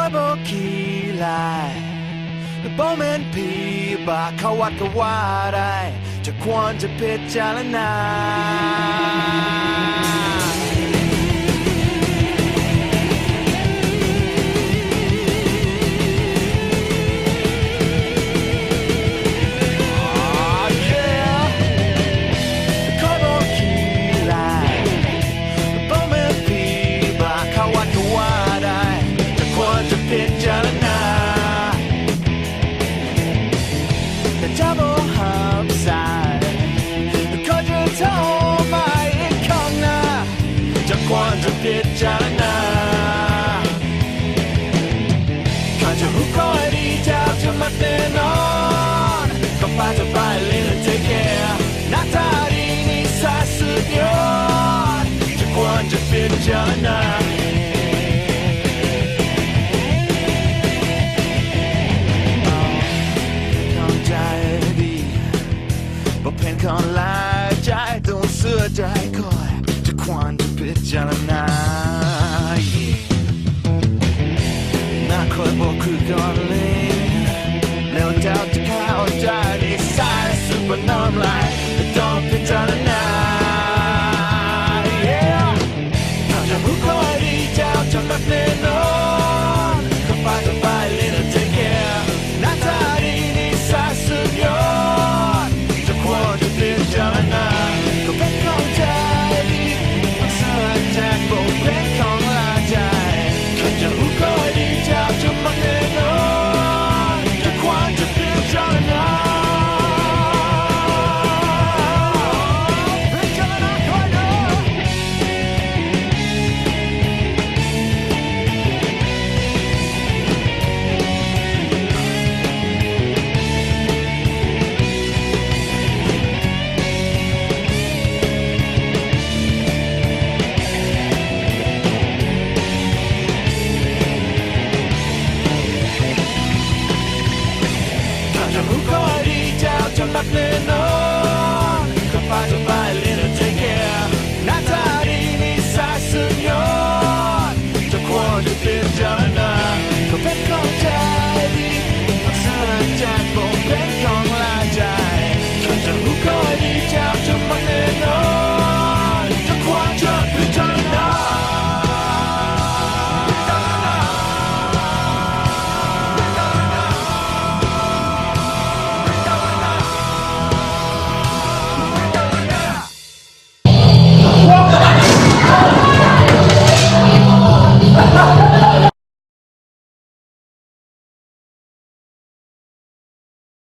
อยบอกขี้ลายบ่แม่นผีบ้าเขาวัดก็ว่าได้จะควรจะพิจารณาพิจารณาข้าจะรู้ข้อดีเจ้าจะมาแน่นอนก็ป้าจะไปเล่นและเทคแคร์หน้าตาดีนิสัยสุดยอดจะควรจะพิจารณาเข้าใจดีบ่เป็นคนหลายใจต้องเสื้อใจคอยจะควรจะพิจารณาน่าคอยบอกคือก่อนเลย